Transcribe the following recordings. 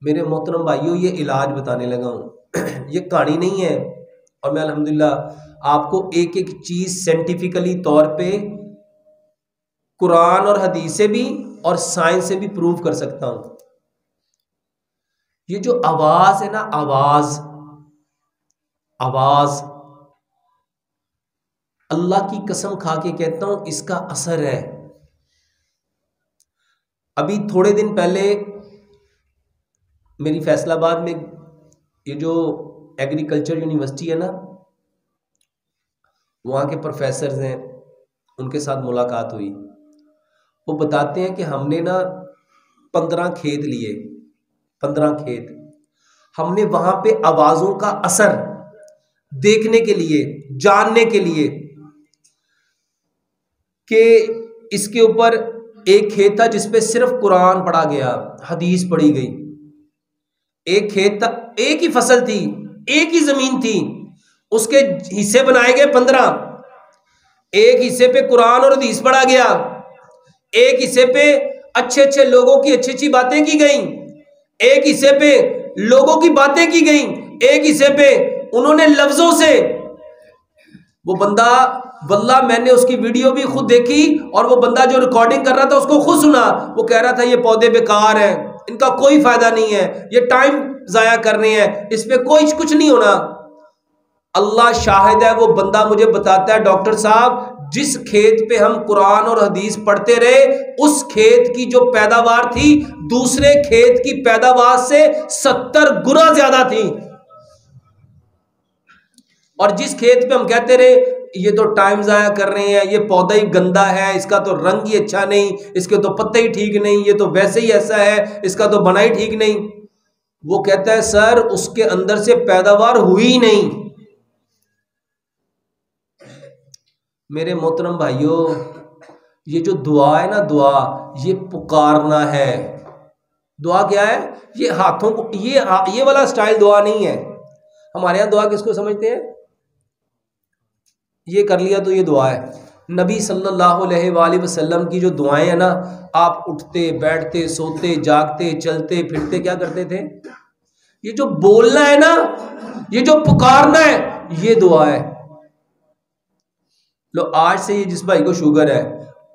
मेरे मोहतरम भाइयों, ये इलाज बताने लगा हूँ। ये कहानी नहीं है। और मैं अल्हम्दुलिल्लाह आपको एक एक चीज़ साइंटिफिकली तौर पे कुरान और हदीस से भी और साइंस से भी प्रूव कर सकता हूँ। ये जो आवाज़ है ना, आवाज़ आवाज़ अल्लाह की कसम खा के कहता हूँ, इसका असर है। अभी थोड़े दिन पहले मेरी फैसलाबाद में ये जो एग्रीकल्चर यूनिवर्सिटी है ना, वहाँ के प्रोफेसर हैं, उनके साथ मुलाकात हुई। वो बताते हैं कि हमने ना 15 खेत लिए, 15 खेत। हमने वहाँ पे आवाज़ों का असर देखने के लिए, जानने के लिए कि इसके ऊपर एक खेत था जिसपे सिर्फ कुरान पढ़ा गया, हदीस पढ़ी गई। एक खेत था, एक ही फसल थी, एक ही जमीन थी, उसके हिस्से बनाए गए 15। एक हिस्से पे कुरान और हदीस पढ़ा गया, एक हिस्से पे अच्छे अच्छे लोगों की अच्छी अच्छी बातें की गई, एक हिस्से पे लोगों की बातें की गई, एक हिस्से पे उन्होंने लफ्जों से, वो बंदा वल्लाह मैंने उसकी वीडियो भी खुद देखी और वो बंदा जो रिकॉर्डिंग कर रहा था उसको खुद सुना। वो कह रहा था ये पौधे बेकार हैं, इनका कोई फायदा नहीं है, ये टाइम जाया कर रहे हैं, इस पे कोई कुछ नहीं होना। अल्लाह शाहिद है, वो बंदा मुझे बताता है, डॉक्टर साहब जिस खेत पे हम कुरान और हदीस पढ़ते रहे, उस खेत की जो पैदावार थी दूसरे खेत की पैदावार से 70 गुना ज्यादा थी। और जिस खेत पे हम कहते रहे ये तो टाइम जाया कर रहे हैं, ये पौधा ही गंदा है, इसका तो रंग ही अच्छा नहीं, इसके तो पत्ते ही ठीक नहीं, ये तो वैसे ही ऐसा है, इसका तो बना ही ठीक नहीं, वो कहता है सर उसके अंदर से पैदावार हुई ही नहीं। मेरे मोहतरम भाइयों, ये जो दुआ है ना, दुआ ये पुकारना है। दुआ क्या है? ये हाथों को, ये वाला स्टाइल दुआ नहीं है। हमारे यहाँ दुआ किसको समझते हैं? ये कर लिया तो ये दुआ है। नबी सल्लल्लाहु अलैहि वसल्लम की जो दुआएं हैं ना, आप उठते बैठते सोते जागते चलते फिरते क्या करते थे? ये जो बोलना है ना, ये जो पुकारना है, ये दुआ है। लो आज से ये जिस भाई को शुगर है,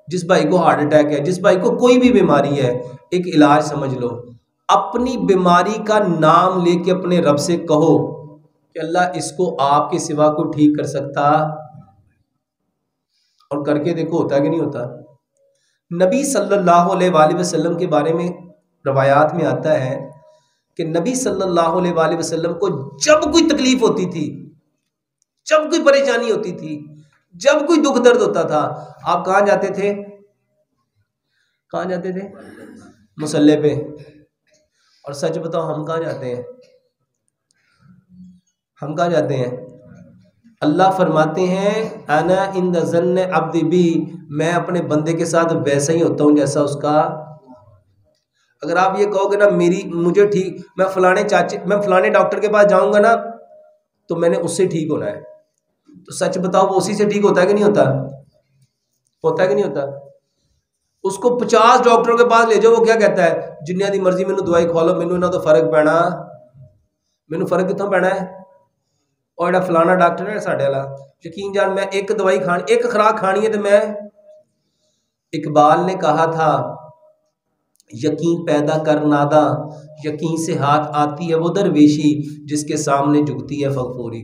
जिस भाई को हार्ट अटैक है, जिस भाई को कोई भी बीमारी है, एक इलाज समझ लो। अपनी बीमारी का नाम लेके अपने रब से कहो कि अल्लाह इसको आपके सिवा को ठीक कर सकता, और करके देखो होता कि नहीं होता। नबी सल्लल्लाहु अलैहि वसल्लम के बारे में रवायात में आता है कि नबी सल्लल्लाहु अलैहि वसल्लम को जब कोई तकलीफ होती थी, जब कोई परेशानी होती थी, जब कोई दुख दर्द होता था, आप कहाँ जाते थे? कहाँ जाते थे? मुसल्ले पे। और सच बताओ हम कहाँ जाते हैं? हम कहाँ जाते हैं? अल्लाह फरमाते हैं अना इन ज़न्न अब्दी बी, मैं अपने बंदे के साथ वैसा ही होता हूँ जैसा उसका। अगर आप ये कहोगे ना मुझे ठीक, मैं फलाने डॉक्टर के पास जाऊंगा ना तो मैंने उससे ठीक होना है, तो सच बताओ वो उसी से ठीक होता है कि नहीं होता? होता है कि नहीं होता? उसको 50 डॉक्टरों के पास ले जाओ, वो क्या कहता है? जिन्नियां दी मर्जी मैनू दवाई खवा लो, मैनू ना तो फर्क पैना। मैनू फर्क कितों पैना है? और जो फलाना डॉक्टर है साढ़े वाला, यकीन जान मैं एक दवाई खानी, एक खुराक खानी है तो मैं, इकबाल ने कहा था यकीन पैदा कर नादा, यकीन से हाथ आती है वो दरवेशी, जिसके सामने झुकती है फगफूरी।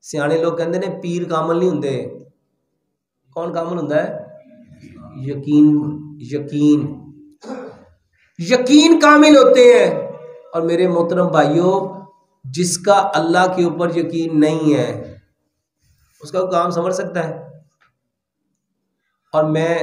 सियाने लोग कहते ने पीर कामल नहीं होंगे। कौन कामल होंदा है? यकीन, यकीन यकीन कामिल होते हैं। और मेरे मोहतरम भाइयों, जिसका अल्लाह के ऊपर यकीन नहीं है उसका काम समझ सकता है? और मैं